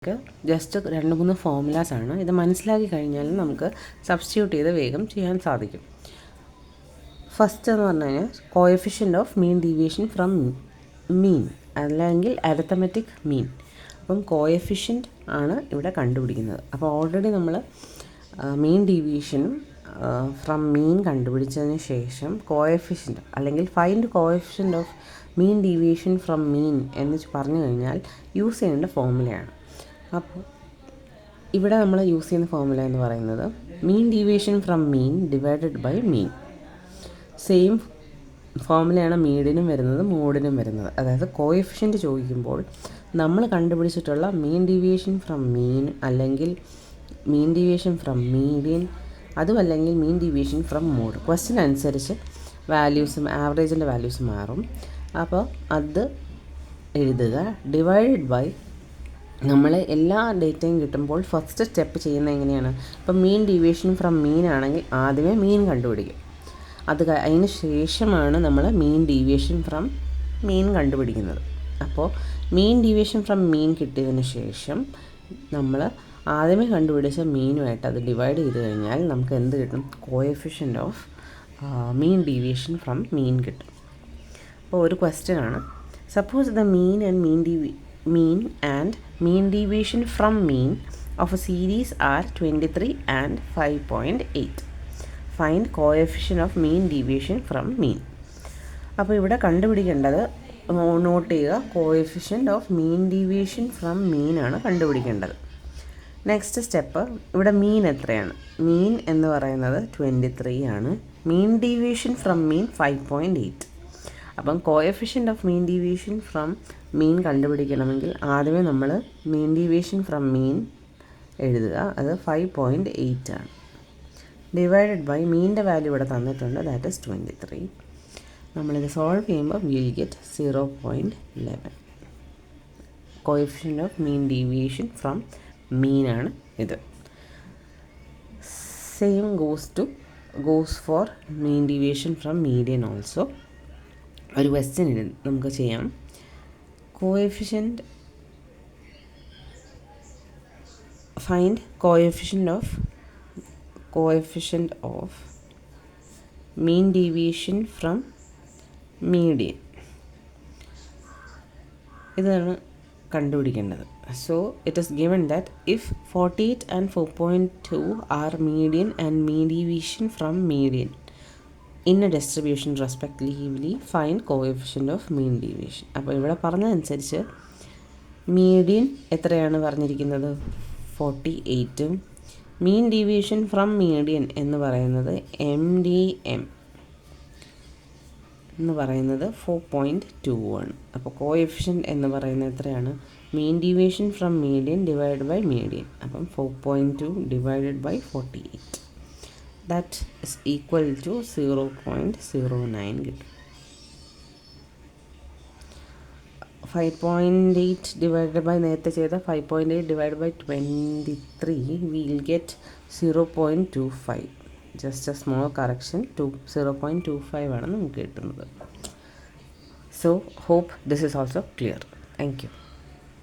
Just 2-3 ഫോർമുലാസാണ്. ഇത് മനസ്സിലാക്കി കഴിഞ്ഞാൽ നമുക്ക് സബ്സ്റ്റിറ്റ്യൂട്ട് ചെയ്ത് വേഗം ചെയ്യാൻ സാധിക്കും. ഫസ്റ്റ് എന്ന് പറഞ്ഞു കഴിഞ്ഞാൽ coefficient of mean deviation from mean അല്ലെങ്കിൽ അരിത്തമെറ്റിക് മീൻ. അപ്പം കോഎഫിഷ്യൻ്റ് ആണ് ഇവിടെ കണ്ടുപിടിക്കുന്നത്. അപ്പോൾ ഓൾറെഡി നമ്മൾ മീൻ ഡീവിയേഷനും ഫ്രം മീൻ കണ്ടുപിടിച്ചതിന് ശേഷം കോഎഫിഷ്യൻ്റ് അല്ലെങ്കിൽ find coefficient of mean deviation from mean എന്ന് പറഞ്ഞു കഴിഞ്ഞാൽ യൂസ് ചെയ്യേണ്ട ഫോർമുലയാണ്. അപ്പോൾ ഇവിടെ നമ്മൾ യൂസ് ചെയ്യുന്ന ഫോർമുല എന്ന് പറയുന്നത് mean deviation from mean divided by mean. Same ഫോർമുലയാണ് മീഡിയനും വരുന്നത് മോഡിനും വരുന്നത്. അതായത് കോഎഫിഷ്യൻ്റ് ചോദിക്കുമ്പോൾ നമ്മൾ കണ്ടുപിടിച്ചിട്ടുള്ള മീൻ ഡീവിയേഷൻ ഫ്രം മീൻ അല്ലെങ്കിൽ മീൻ ഡീവിയേഷൻ ഫ്രം മീഡിയൻ, അതുമല്ലെങ്കിൽ mean deviation from mode, question അനുസരിച്ച് വാല്യൂസും ആവറേജിൻ്റെ വാല്യൂസ് മാറും. അപ്പോൾ അത് എഴുതുക. ഡിവൈഡഡ് ബൈ നമ്മൾ എല്ലാ ഡേറ്റയും കിട്ടുമ്പോൾ ഫസ്റ്റ് സ്റ്റെപ്പ് ചെയ്യുന്നത് എങ്ങനെയാണ്? ഇപ്പം മീൻ ഡീവിയേഷൻ ഫ്രം മീൻ ആണെങ്കിൽ ആദ്യമേ മീൻ കണ്ടുപിടിക്കും. അതിന് ശേഷമാണ് നമ്മൾ മീൻ ഡീവിയേഷൻ ഫ്രം മീൻ കണ്ടുപിടിക്കുന്നത്. അപ്പോൾ മീൻ ഡീവിയേഷൻ ഫ്രം മീൻ കിട്ടിയതിന് ശേഷം നമ്മൾ ആദ്യമേ കണ്ടുപിടിച്ച മീനുമായിട്ട് അത് ഡിവൈഡ് ചെയ്ത് കഴിഞ്ഞാൽ നമുക്ക് എന്ത് കിട്ടും? Coefficient of mean deviation from mean കിട്ടും. അപ്പോൾ ഒരു ക്വസ്റ്റ്യൻ ആണ്. Suppose the mean and mean deviation from mean of a series are 23 and 5.8. Find coefficient of mean deviation from mean. അപ്പോൾ ഇവിടെ കണ്ടുപിടിക്കേണ്ടത് നോട്ട് ചെയ്യുക, coefficient of mean deviation from mean ആണ് കണ്ടുപിടിക്കേണ്ടത്. നെക്സ്റ്റ് സ്റ്റെപ്പ്, ഇവിടെ മീൻ എത്രയാണ്? മീൻ എന്ന് പറയുന്നത് 23 ആണ്. Mean deviation from mean 5.8. അപ്പം coefficient of mean deviation from mean കണ്ടുപിടിക്കണമെങ്കിൽ ആദ്യമേ നമ്മൾ മീൻ ഡീവിയേഷൻ ഫ്രം മീൻ എഴുതുക. അത് 5.8 ആണ്. ഡിവൈഡഡ് ബൈ മീൻ്റെ വാല്യൂ ഇവിടെ തന്നിട്ടുണ്ട്, ദാറ്റ് ഇസ് 23. നമ്മളിത് സോൾവ് ചെയ്യുമ്പോൾ will get 0.11. Coefficient of mean deviation from mean ആണ് ഇത്. Same goes for mean deviation from median also. ഒരു ക്വസ്റ്റ്യൻ നമുക്ക് ചെയ്യാം. find coefficient of mean deviation from median. ഇതാണ് കണ്ടുപിടിക്കേണ്ടത്. So it is given that if 48 and 4.2 are median and mean deviation from median in a distribution respectively, find coefficient of mean deviation. അപ്പോൾ ഇവിടെ പറഞ്ഞതനുസരിച്ച് median എത്രയാണ് പറഞ്ഞിരിക്കുന്നത്? 48ഉം മീൻ deviation from median എന്ന് പറയുന്നത് MDM എന്ന് പറയുന്നത് 4.2 ആണ്. അപ്പോൾ കോഎഫിഷ്യൻ്റ് എന്ന് പറയുന്നത് എത്രയാണ്? Mean deviation from median divide by median. അപ്പം 4.2 divided by 48, that is equal to 0.09 കിട്ടും. 5.8 ഡിവൈഡഡ് ബൈ നേരത്തെ ചെയ്ത 5.8 divide by 23 we'll get 0.25. just a small correction, 0.25 ആണ് നമുക്ക് കിട്ടുന്നത്. So hope this is also clear. Thank you.